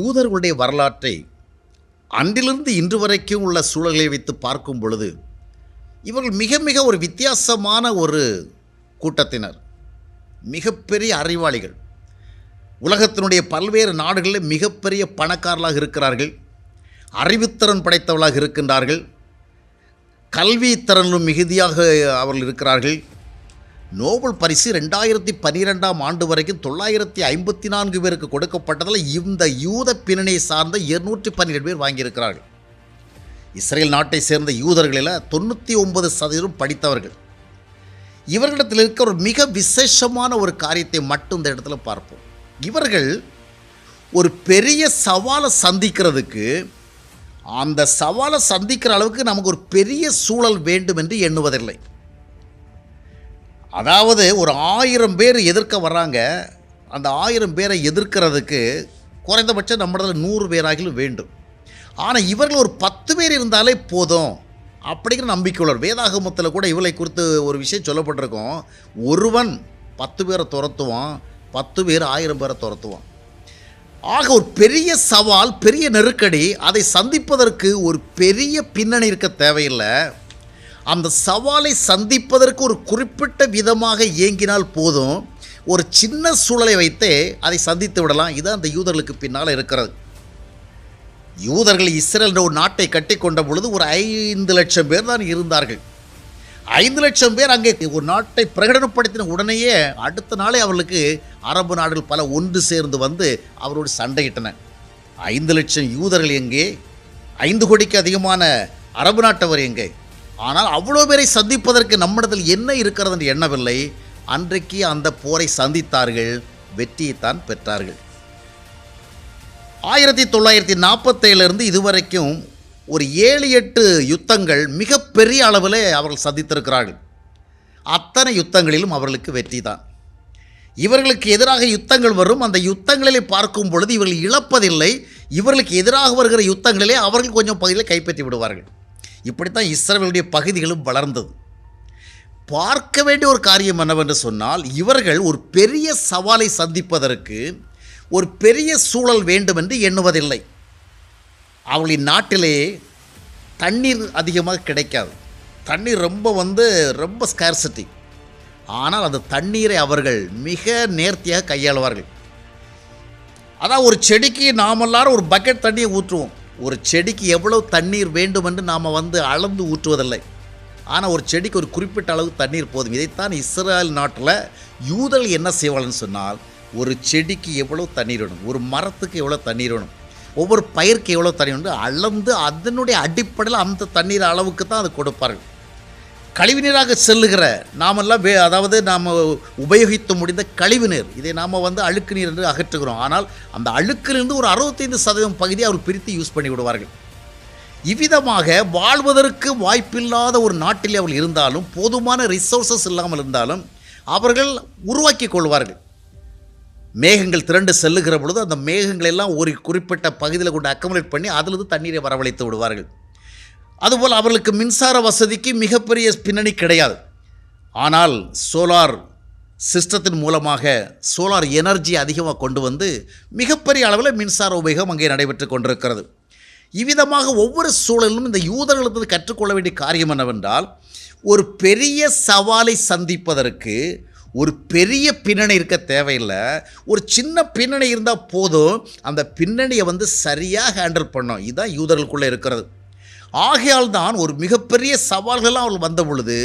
யூதர்களுடைய வரலாற்றை அன்றிலிருந்து இன்று வரைக்கும் உள்ள சூழலை வைத்து பார்க்கும் பொழுது இவர்கள் மிக மிக ஒரு வித்தியாசமான ஒரு கூட்டத்தினர், மிகப்பெரிய அறிவாளிகள். உலகத்தினுடைய பல்வேறு நாடுகளில் மிகப்பெரிய பணக்காரர்களாக இருக்கிறார்கள், அறிவுத்திறன் படைத்தவர்களாக இருக்கின்றார்கள், கல்வித்திறனிலும் மிகுதியாக அவர்கள் இருக்கிறார்கள். நோபல் பரிசு 2012 வரைக்கும் 954 பேருக்கு கொடுக்கப்பட்டதில் இந்த யூத பின்னணியை சார்ந்த 212 பேர் வாங்கியிருக்கிறார்கள். இஸ்ரேல் நாட்டை சேர்ந்த யூதர்களில் 99% படித்தவர்கள். இவர்களிடத்தில் இருக்கிற ஒரு மிக விசேஷமான ஒரு காரியத்தை மட்டும் இந்த இடத்துல பார்ப்போம். இவர்கள் ஒரு பெரிய சவாலை சந்திக்கிறதுக்கு, அந்த சவாலை சந்திக்கிற அளவுக்கு நமக்கு ஒரு பெரிய சூழல் வேண்டும் என்று எண்ணுவதில்லை. அதாவது ஒரு 1000 பேர் எதிர்க்க வர்றாங்க, அந்த 1000 பேரை எதிர்க்கிறதுக்கு குறைந்தபட்சம் நம்மளதில் 100 பேராகிலும் வேண்டும். ஆனால் இவர்கள் ஒரு 10 பேர் இருந்தாலே போதும் அப்படிங்கிற நம்பிக்கை உள்ளவர். வேதாகமத்தில் கூட இவளை குறித்து ஒரு விஷயம் சொல்லப்பட்டிருக்கோம். ஒருவன் 10 பேரை துரத்துவான், 10 பேர் 1000 பேரை துரத்துவான். ஆக ஒரு பெரிய சவால், பெரிய நெருக்கடி, அதை சந்திப்பதற்கு ஒரு பெரிய பின்னணி இருக்க தேவையில்லை. அந்த சவாலை சந்திப்பதற்கு ஒரு குறிப்பிட்ட விதமாக இயங்கினால் போதும், ஒரு சின்ன சூழலை வைத்தே அதை சந்தித்து விடலாம். இது அந்த யூதர்களுக்கு பின்னால் இருக்கிறது. யூதர்கள் இஸ்ரேல் ஒரு நாட்டை கட்டி கொண்ட பொழுது ஒரு 5 லட்சம் பேர் தான் இருந்தார்கள். 5 லட்சம் பேர் அங்கே ஒரு நாட்டை பிரகடனப்படுத்தின உடனேயே அடுத்த நாளே அவர்களுக்கு அரபு நாடுகள் பல ஒன்று சேர்ந்து வந்து அவரோடு சண்டையிட்டன. 5 லட்சம் யூதர்கள் எங்கே? 5 கோடிக்கு அதிகமான அரபு நாட்டவர் எங்கே? ஆனால் அவ்வளோ பேரை சந்திப்பதற்கு நம்மிடத்தில் என்ன இருக்கிறது என்று எண்ணவில்லை. அன்றைக்கு அந்த போரை சந்தித்தார்கள், வெற்றியைத்தான் பெற்றார்கள். 1947 இதுவரைக்கும் ஒரு 7-8 யுத்தங்கள் மிகப்பெரிய அளவில் அவர்கள் சந்தித்திருக்கிறார்கள். அத்தனை யுத்தங்களிலும் அவர்களுக்கு வெற்றி தான். இவர்களுக்கு எதிராக யுத்தங்கள் வரும், அந்த யுத்தங்களிலே பார்க்கும் பொழுது இவர்கள் இழப்பதில்லை. இவர்களுக்கு எதிராக வருகிற யுத்தங்களிலே அவர்கள் கொஞ்சம் பகுதியில் கைப்பற்றி விடுவார்கள். இப்படித்தான் இஸ்ரவேலுடைய பகுதிகளும் வளர்ந்தது. பார்க்க வேண்டிய ஒரு காரியம் என்னவென்று சொன்னால், இவர்கள் ஒரு பெரிய சவாலை சந்திப்பதற்கு ஒரு பெரிய சூழல் வேண்டும் என்று எண்ணுவதில்லை. அவர்களின் நாட்டிலே தண்ணீர் அதிகமாக கிடைக்காது. தண்ணீர் ரொம்ப ஸ்கார்சிட்டி. ஆனால் அந்த தண்ணீரை அவர்கள் மிக நேர்த்தியாக கையாளுவார்கள். அதான் ஒரு செடிக்கு நாம் எல்லாரும் ஒரு பக்கெட் தண்ணியை ஊற்றுவோம். ஒரு செடிக்கு எவ்வளவு தண்ணீர் வேண்டும் என்று நாம் அளந்து ஊற்றுவதில்லை. ஆனால் ஒரு செடிக்கு ஒரு குறிப்பிட்ட அளவு தண்ணீர் போதும். இதைத்தான் இஸ்ரேல் நாட்டில் யூதர்கள் என்ன செய்வாங்கன்னு சொன்னால், ஒரு செடிக்கு எவ்வளோ தண்ணீர் வேணும், ஒரு மரத்துக்கு எவ்வளோ தண்ணீர் வேணும், ஒவ்வொரு பயிருக்கு எவ்வளோ தண்ணீர் வேணும் அளந்து அதனுடைய அடிப்படையில் அந்த தண்ணீர் அளவுக்கு தான் அது கொடுப்பார்கள். கழிவுநீராக செல்லுகிற நாமெல்லாம் அதாவது நாம் உபயோகித்து முடிந்த கழிவுநீர், இதை நாம் அழுக்கு நீர் என்று அகற்றுகிறோம். ஆனால் அந்த அழுக்கிலிருந்து ஒரு 65% பகுதியை அவர்கள் பிரித்து யூஸ் பண்ணி விடுவார்கள். இவ்விதமாக வாழ்வதற்கு வாய்ப்பில்லாத ஒரு நாட்டில் அவர்கள் இருந்தாலும், போதுமான ரிசோர்ஸஸ் இல்லாமல் இருந்தாலும் அவர்கள் உருவாக்கி கொள்வார்கள். மேகங்கள் திரண்டு செல்லுகிற பொழுது அந்த மேகங்களெல்லாம் ஒரு குறிப்பிட்ட பகுதியில் கொண்டு அக்கமுலேட் பண்ணி அதிலிருந்து தண்ணீரை வரவழைத்து விடுவார்கள். அதுபோல் அவர்களுக்கு மின்சார வசதிக்கு மிகப்பெரிய பின்னணி கிடையாது. ஆனால் சோலார் சிஸ்டத்தின் மூலமாக சோலார் எனர்ஜி அதிகமாக கொண்டு வந்து மிகப்பெரிய அளவில் மின்சார உபயோகம் அங்கே நடைபெற்று கொண்டிருக்கிறது. இவ்விதமாக ஒவ்வொரு சூழலிலும் இந்த யூதர்களுக்கு கற்றுக்கொள்ள வேண்டிய காரியம் என்னவென்றால், ஒரு பெரிய சவாலை சந்திப்பதற்கு ஒரு பெரிய பின்னணி இருக்க தேவையில்லை. ஒரு சின்ன பின்னணி இருந்தால் போதும், அந்த பின்னணியை சரியாக ஹேண்டில் பண்ணோம். இதுதான் யூதர்களுக்குள்ளே இருக்கிறது. ஆகையால் தான் ஒரு மிகப்பெரிய சவால்கள்லாம் அவர்கள் வந்த பொழுது,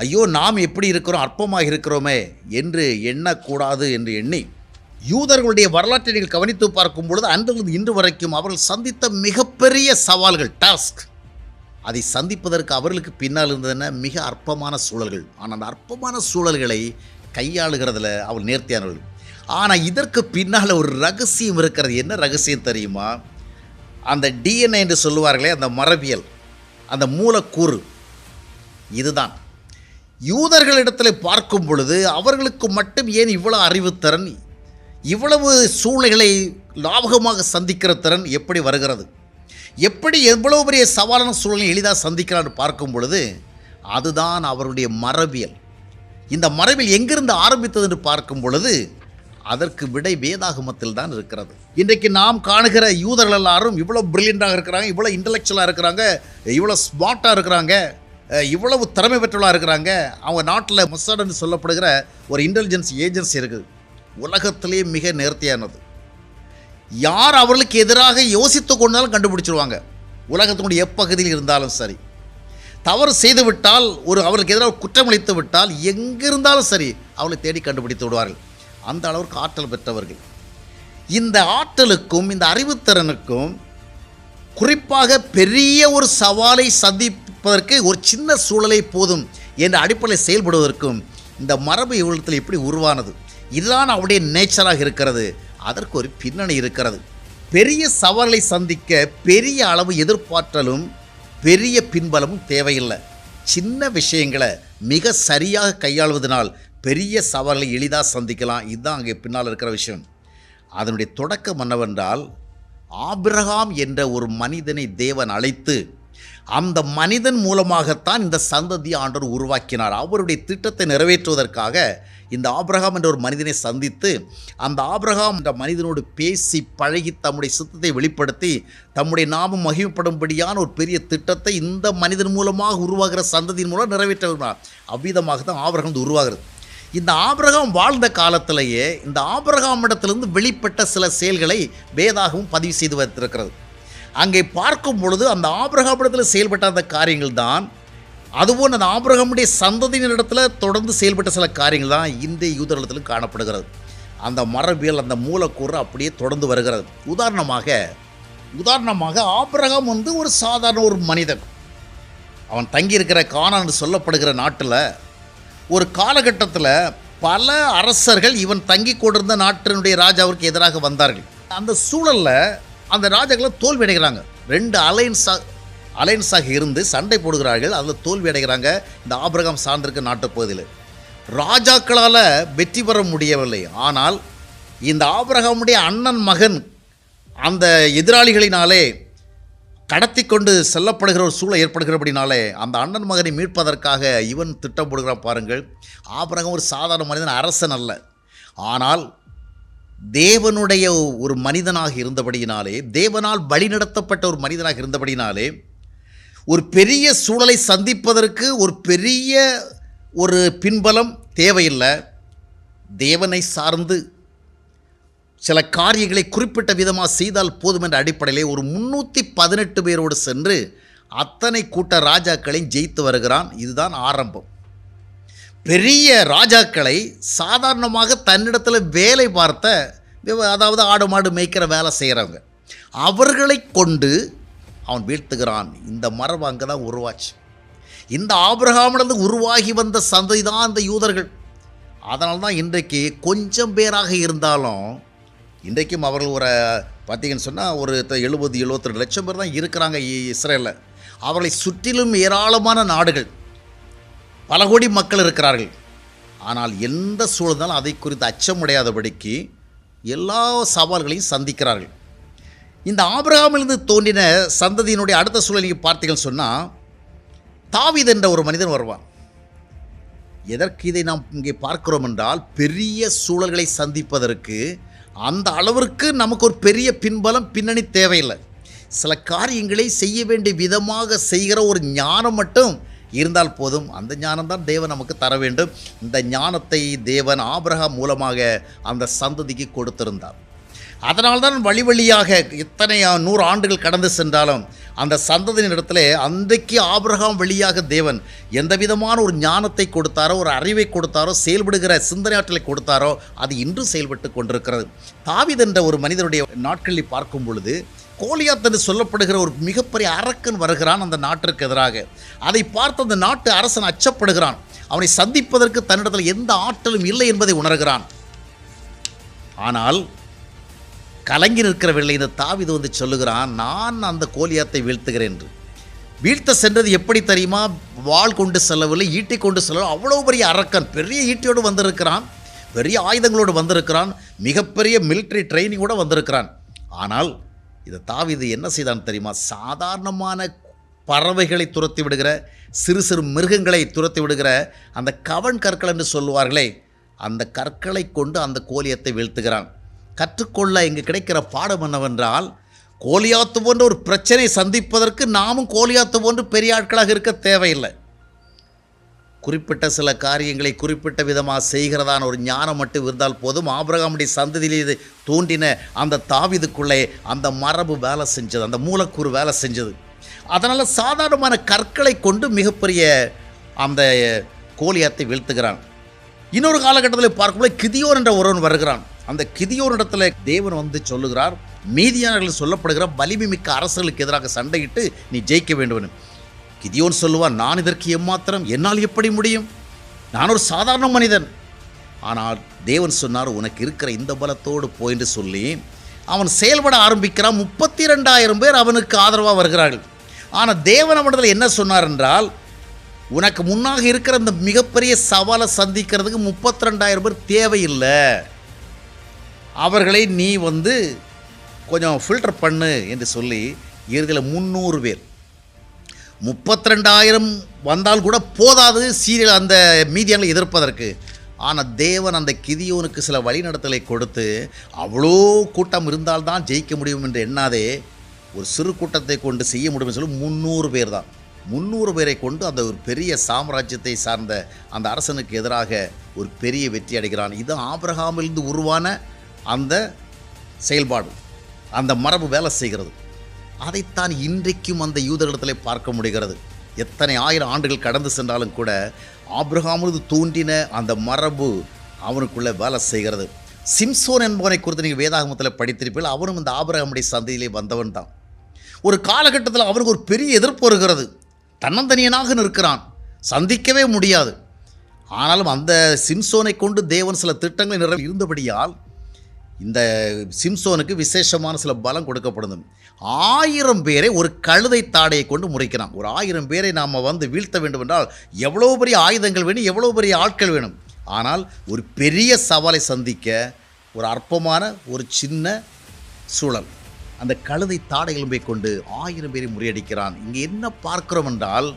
ஐயோ நாம் எப்படி இருக்கிறோம், அற்பமாக இருக்கிறோமே என்று எண்ணக்கூடாது என்று எண்ணி, யூதர்களுடைய வரலாற்றை நீங்கள் கவனித்து பார்க்கும் பொழுது அன்றிலிருந்து இன்று வரைக்கும் அவர்கள் சந்தித்த மிகப்பெரிய சவால்கள், டாஸ்க், அதை சந்திப்பதற்கு அவர்களுக்கு பின்னால் இருந்ததுன்னா மிக அற்பமான சூழல்கள். ஆனால் அந்த அற்பமான சூழல்களை கையாளுகிறதுல அவள் நேர்த்தியானவர்கள். ஆனால் இதற்கு பின்னால் ஒரு ரகசியம் இருக்கிறது. என்ன ரகசியம் தெரியுமா? அந்த டிஎன்ஏ என்று சொல்லுவார்களே, அந்த மரபியல், அந்த மூலக்கூறு, இதுதான். யூதர்களிடத்தில் பார்க்கும் பொழுது அவர்களுக்கு மட்டும் ஏன் இவ்வளவு அறிவுத்திறன், இவ்வளவு சூழ்நிலைகளை லாபகமாக சந்திக்கிற திறன் எப்படி வருகிறது, எப்படி எவ்வளவு பெரிய சவாலான சூழ்நிலை எளிதாக சந்திக்கிறான்னு பார்க்கும் பொழுது அதுதான் அவருடைய மரபியல். இந்த மரபியல் எங்கிருந்து ஆரம்பித்தது என்று பார்க்கும் பொழுது அதற்கு விடை வேதாகமத்தில் தான் இருக்கிறது. இன்றைக்கு நாம் காணுகிற யூதர்கள் எல்லாரும் இவ்வளோ பிரில்லியண்டாக இருக்கிறாங்க, இவ்வளோ இன்டலெக்சுவலாக இருக்கிறாங்க, இவ்வளோ ஸ்மார்ட்டாக இருக்கிறாங்க, இவ்வளவு திறமை பெற்றவளாக இருக்கிறாங்க. அவங்க நாட்டில் மொசாட்னு சொல்லப்படுகிற ஒரு இன்டெலிஜென்ஸ் ஏஜென்சி இருக்குது, உலகத்திலே மிக நேர்த்தியானது. யார் அவர்களுக்கு எதிராக யோசித்து கொண்டாலும் கண்டுபிடிச்சிருவாங்க. உலகத்தினுடைய எப்பகுதியில் இருந்தாலும் சரி, தவறு செய்து விட்டால், அவர்களுக்கு எதிராக குற்றமளித்து விட்டால், எங்கிருந்தாலும் சரி அவளை தேடி கண்டுபிடித்து விடுவார்கள். அந்த அளவுக்கு ஆற்றல் பெற்றவர்கள். இந்த ஆற்றலுக்கும் இந்த அறிவுத்திறனுக்கும் குறிப்பாக பெரிய ஒரு சவாலை சந்திப்பதற்கு ஒரு சின்ன சூழலை போதும் என்ற அடிப்படையில் செயல்படுவதற்கும் இந்த மரபு இவ்வளத்தில் எப்படி உருவானது, இதுதான் அவருடைய நேச்சராக இருக்கிறது. அதற்கு ஒரு பின்னணி இருக்கிறது. பெரிய சவாலை சந்திக்க பெரிய அளவு எதிர்பார்த்தலும் பெரிய பின்பலமும் தேவையில்லை. சின்ன விஷயங்களை மிக சரியாக கையாளுவதனால் பெரிய சவாலை எளிதாக சந்திக்கலாம். இதுதான் அங்கே பின்னால் இருக்கிற விஷயம். அதனுடைய தொடக்கம் என்னவென்றால், ஆபிரகாம் என்ற ஒரு மனிதனை தேவன் அழைத்து அந்த மனிதன் மூலமாகத்தான் இந்த சந்ததியை ஆண்டவர் உருவாக்கினார். அவருடைய திட்டத்தை நிறைவேற்றுவதற்காக இந்த ஆபிரகாம் என்ற ஒரு மனிதனை சந்தித்து, அந்த ஆபிரகாம் என்ற மனிதனோடு பேசி பழகி தம்முடைய சித்தத்தை வெளிப்படுத்தி தம்முடைய நாமம் மகிமைப்படும்படியான ஒரு பெரிய திட்டத்தை இந்த மனிதன் மூலமாக உருவாகிற சந்ததியின் மூலம் நிறைவேற்றுகிறார். அவ்விதமாக தான் ஆபிரகாம் உருவாகிறது. இந்த ஆபிரகாம் வாழ்ந்த காலத்திலேயே இந்த ஆபிரகாமிடத்திலிருந்து வெளிப்பட்ட சில செயல்களை வேதாகமும் பதிவு செய்து வைத்திருக்கிறது. அங்கே பார்க்கும் பொழுது அந்த ஆபிரகாமிடத்தில் செயல்பட்ட அந்த காரியங்கள் தான், அதுபோல் அந்த ஆபிரகாமுடைய சந்ததியினரிடத்தில் தொடர்ந்து செயல்பட்ட சில காரியங்கள் தான் இந்திய யூதர்களிடத்திலும் காணப்படுகிறது. அந்த மரபியல், அந்த மூலக்கூறு அப்படியே தொடர்ந்து வருகிறது. உதாரணமாக ஆபிரகாம் ஒரு சாதாரண ஒரு மனிதன். அவன் தங்கியிருக்கிற கானான் என்று சொல்லப்படுகிற நாட்டில் ஒரு காலகட்டத்தில் பல அரசர்கள் இவன் தங்கி கொண்டிருந்த நாட்டினுடைய ராஜாவிற்கு எதிராக வந்தார்கள். அந்த சூழலில் அந்த ராஜாக்களை தோல்வி அடைகிறாங்க. 2 அலைன்ஸாக இருந்து சண்டை போடுகிறார்கள். அதில் தோல்வி அடைகிறாங்க. இந்த ஆபிரகாம் சார்ந்திருக்க நாட்டுப்பகுதியில் ராஜாக்களால் வெற்றி பெற முடியவில்லை. ஆனால் இந்த ஆபிரகாமுடைய அண்ணன் மகன் அந்த எதிராளிகளினாலே கடத்தி கொண்டு செல்லப்படுகிற ஒரு சூழல் ஏற்படுகிறபடினாலே அந்த அண்ணன் மகனை மீட்பதற்காக இவன் திட்டம் போடுகிறான். பாருங்கள், ஆபிரகாம் ஒரு சாதாரண மனிதன், அரசன் அல்ல. ஆனால் தேவனுடைய ஒரு மனிதனாக இருந்தபடியினாலே, தேவனால் வழிநடத்தப்பட்ட ஒரு மனிதனாக இருந்தபடினாலே, ஒரு பெரிய சூழலை சந்திப்பதற்கு ஒரு பெரிய ஒரு பின்பலம் தேவையில்லை. தேவனை சார்ந்து சில காரியங்களை குறிப்பிட்ட விதமாக செய்தால் போதும் என்ற அடிப்படையிலே ஒரு 318 பேரோடு சென்று அத்தனை கூட்ட ராஜாக்களையும் ஜெயித்து வருகிறான். இதுதான் ஆரம்பம். பெரிய ராஜாக்களை சாதாரணமாக தன்னிடத்தில் வேலை பார்த்த, அதாவது ஆடு மாடு மேய்க்கிற வேலை செய்கிறவங்க, அவர்களை கொண்டு அவன் வீழ்த்துகிறான். இந்த மரபு அங்கே தான் உருவாச்சு. இந்த ஆபிரகாமிலிருந்து உருவாகி வந்த சந்ததி தான் அந்த யூதர்கள். அதனால தான் இன்றைக்கு கொஞ்சம் பேராக இருந்தாலும் இன்றைக்கும் அவர்கள் பார்த்தீங்கன்னு சொன்னால் ஒரு 70-72 லட்சம் பேர் தான் இருக்கிறாங்க இஸ்ரேலில். அவர்களை சுற்றிலும் ஏராளமான நாடுகள், பல கோடி மக்கள் இருக்கிறார்கள். ஆனால் எந்த சூழ்நிலும் அதை குறித்து அச்சமுடையாதபடிக்கு எல்லா சவால்களையும் சந்திக்கிறார்கள். இந்த ஆபிரகாமிலிருந்து தோன்றின சந்ததியினுடைய அடுத்த சூழலை நீங்கள் பார்த்தீங்கன்னு சொன்னால், தாவீது என்ற ஒரு மனிதன் வருவான். எதற்கு இதை நாம் இங்கே பார்க்கிறோம் என்றால், பெரிய சூழல்களை சந்திப்பதற்கு அந்த அளவிற்கு நமக்கு ஒரு பெரிய பின்பலம் பின்னணி தேவையில்லை. சில காரியங்களை செய்ய வேண்டிய விதமாக செய்கிற ஒரு ஞானம் மட்டும் இருந்தால் போதும். அந்த ஞானம்தான் தேவன் நமக்கு தர வேண்டும். இந்த ஞானத்தை தேவன் ஆபிரகாம் மூலமாக அந்த சந்ததிக்கு கொடுத்திருந்தார். அதனால்தான் வழி வழியாக இத்தனை 100 ஆண்டுகள் கடந்து சென்றாலும் அந்த சந்ததியின் இடத்துல அன்றைக்கு ஆபிரகாம் வழியாக தேவன் எந்த விதமான ஒரு ஞானத்தை கொடுத்தாரோ, ஒரு அறிவை கொடுத்தாரோ, செயல்படுகிற சிந்தனை ஆற்றலை கொடுத்தாரோ, அது இன்று செயல்பட்டு கொண்டிருக்கிறது. தாவீது என்ற ஒரு மனிதனுடைய நாட்களில் பார்க்கும் பொழுது, கோலியாத் என்று சொல்லப்படுகிற ஒரு மிகப்பெரிய அரக்கன் வருகிறான் அந்த நாட்டிற்கு எதிராக. அதை பார்த்து அந்த நாட்டு அரசன் அச்சப்படுகிறான். அவனை சந்திப்பதற்கு தன்னிடத்தில் எந்த ஆற்றலும் இல்லை என்பதை உணர்கிறான். ஆனால் கலங்கி நிற்கிறவில்லை. இந்த தாவீது சொல்லுகிறான், நான் அந்த கோலியாத்தை வீழ்த்துகிறேன் என்று. வீழ்த்த சென்றது எப்படி தெரியுமா? வாள் கொண்டு செல்லவில்லை, ஈட்டி கொண்டு செல்லவில்லை. அவ்வளோ பெரிய அரக்கன், பெரிய ஈட்டியோடு வந்திருக்கிறான், பெரிய ஆயுதங்களோடு வந்திருக்கிறான், மிகப்பெரிய மிலிட்ரி ட்ரைனிங்கோடு வந்திருக்கிறான். ஆனால் இந்த தாவீது என்ன செய்தான் தெரியுமா? சாதாரணமான பறவைகளை துரத்தி விடுகிற, சிறு சிறு மிருகங்களை துரத்தி விடுகிற அந்த கவன் கற்கள் என்று சொல்லுவார்களே, அந்த கற்களை கொண்டு அந்த கோலியத்தை வீழ்த்துகிறான். கற்றுக்கொள்ள இங்கு கிடைக்கிற பாடம் என்னவென்றால், கோலியாத்து போன்ற ஒரு பிரச்சனை சந்திப்பதற்கு நாமும் கோலியாத்து போன்று பெரிய ஆட்களாக இருக்க தேவையில்லை. குறிப்பிட்ட சில காரியங்களை குறிப்பிட்ட விதமாக செய்கிறதான ஒரு ஞானம் மட்டும் இருந்தால் போதும். ஆபிரகாமுடைய சந்ததியிலே தோன்றின அந்த தாவீதுக்குள்ளே அந்த மரபு வேலை செஞ்சது, அந்த மூலக்கூறு வேலை செஞ்சது. அதனால் சாதாரணமான கற்களை கொண்டு மிகப்பெரிய அந்த கோலியாத்தை வீழ்த்துகிறான். இன்னொரு காலகட்டத்தில் பார்க்கும்போது கிதியோன் என்ற ஒருவன் வருகிறான். அந்த கிதியோனிடத்தில் தேவன் வந்து சொல்லுகிறார், மீதியானவர்கள் சொல்லப்படுகிற வலிமை மிக்க அரசர்களுக்கு எதிராக சண்டையிட்டு நீ ஜெயிக்க வேண்டும். கிதியோன் சொல்லுவான், நான் இதற்கு எம்மாத்திரம், என்னால் எப்படி முடியும், நான் ஒரு சாதாரண மனிதன். ஆனால் தேவன் சொன்னார், உனக்கு இருக்கிற இந்த பலத்தோடு போயின்னு சொல்லி அவன் செயல்பட ஆரம்பிக்கிறான். 32,000 பேர் அவனுக்கு ஆதரவாக வருகிறார்கள். ஆனால் தேவன் அவனிடத்தில் என்ன சொன்னார் என்றால், உனக்கு முன்னாக இருக்கிற இந்த மிகப்பெரிய சவாலை சந்திக்கிறதுக்கு 32,000 பேர் தேவையில்லை, அவர்களை நீ வந்து கொஞ்சம் ஃபில்டர் பண்ணு என்று சொல்லி இறுதியில் 300 பேர். 32,000 வந்தால் கூட போதாது சீரியல் அந்த மீதியாங்களை எதிர்ப்பதற்கு. ஆனால் தேவன் அந்த கிதியோனுக்கு சில வழிநடத்தலை கொடுத்து, அவ்வளோ கூட்டம் இருந்தால்தான் ஜெயிக்க முடியும் என்று எண்ணாதே, ஒரு சிறு கூட்டத்தை கொண்டு செய்ய முடியும்னு சொல்லி 300 பேர் தான். 300 பேரை கொண்டு அந்த ஒரு பெரிய சாம்ராஜ்யத்தை சார்ந்த அந்த அரசனுக்கு எதிராக ஒரு பெரிய வெற்றி அடைகிறான். இது ஆபிரகாமிலிருந்து உருவான அந்த செயல்பாடு, அந்த மரபு வேலை செய்கிறது. அதைத்தான் இன்றைக்கும் அந்த யூதர்களிடத்தில் பார்க்க முடிகிறது. எத்தனை ஆயிரம் ஆண்டுகள் கடந்து சென்றாலும் கூட ஆபிரகாமிலிருந்து தோன்றின அந்த மரபு அவனுக்குள்ளே வேலை செய்கிறது. சிம்சோன் என்பவனை குறித்து நீங்கள் வேதாகமத்தில் படித்திருப்பீர்கள். அவனும் இந்த ஆபிரகாமுடைய சந்ததியிலே வந்தவன் தான். ஒரு காலகட்டத்தில் அவனுக்கு ஒரு பெரிய எதிர்ப்பு வருகிறது. தன்னந்தனியனாக நிற்கிறான், சந்திக்கவே முடியாது. ஆனாலும் அந்த சிம்சோனை கொண்டு தேவன் சில திட்டங்களை இருந்தபடியால் இந்த சிம்சோனுக்கு விசேஷமான சில பலம் கொடுக்கப்படும். 1000 பேரை ஒரு கழுதை தாடையை கொண்டு முறைக்கிறான். ஒரு 1000 பேரை நாம் வந்து வீழ்த்த வேண்டும் என்றால் எவ்வளோ பெரிய ஆயுதங்கள் வேணும், எவ்வளோ பெரிய ஆட்கள் வேணும். ஆனால் ஒரு பெரிய சவாலை சந்திக்க ஒரு அற்பமான ஒரு சின்ன சூழல், அந்த கழுதை தாடைகளை கொண்டு 1000 பேரை முறியடிக்கிறான். இங்கே என்ன பார்க்கிறோம் என்றால்,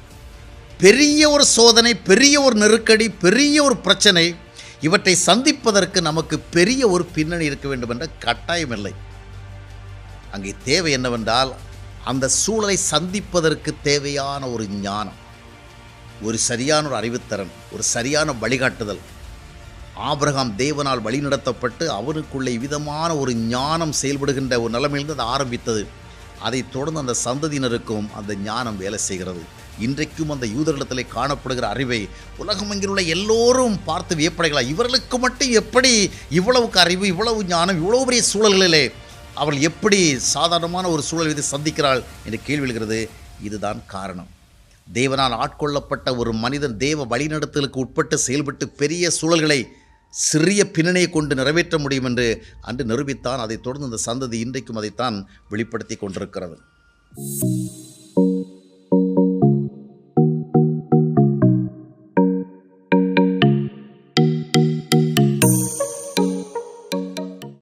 பெரிய ஒரு சோதனை, பெரிய ஒரு நெருக்கடி, பெரிய ஒரு பிரச்சனை, இவற்றை சந்திப்பதற்கு நமக்கு பெரிய ஒரு பின்னணி இருக்க வேண்டும் என்ற கட்டாயம் இல்லை. அங்கே தேவை என்னவென்றால், அந்த சூழலை சந்திப்பதற்கு தேவையான ஒரு ஞானம், ஒரு சரியான ஒரு அறிவுத்திறன், ஒரு சரியான வழிகாட்டுதல். ஆபிரகாம் தேவனால் வழிநடத்தப்பட்டு அவனுக்குள்ளே விதமான ஒரு ஞானம் செயல்படுகின்ற ஒரு நிலைமையிலிருந்து அது ஆரம்பித்தது. அதைத் தொடர்ந்து அந்த சந்ததியினருக்கும் அந்த ஞானம் வேலை செய்கிறது. இன்றைக்கும் அந்த யூதர்களிடத்தில் காணப்படுகிற அறிவை உலகமெங்கில் உள்ள எல்லோரும் பார்த்து வியப்படைகளாம். இவர்களுக்கு மட்டும் எப்படி இவ்வளவுக்கு அறிவு, இவ்வளவு ஞானம், இவ்வளவு பெரிய சூழல்களிலே அவர்கள் எப்படி சாதாரணமான ஒரு சூழல் இதை சந்திக்கிறாள் என்று கேள்வி எழுகிறது. இதுதான் காரணம். தேவனால் ஆட்கொள்ளப்பட்ட ஒரு மனிதன் தேவ வழிநடத்தலுக்கு உட்பட்டு செயல்பட்டு பெரிய சூழல்களை சிறிய பின்னணியை கொண்டு நிறைவேற்ற முடியும் என்று அன்று நிரூபித்தான். அதைத் தொடர்ந்து இந்த சந்ததி இன்றைக்கும் அதைத்தான் வெளிப்படுத்தி கொண்டிருக்கிறது.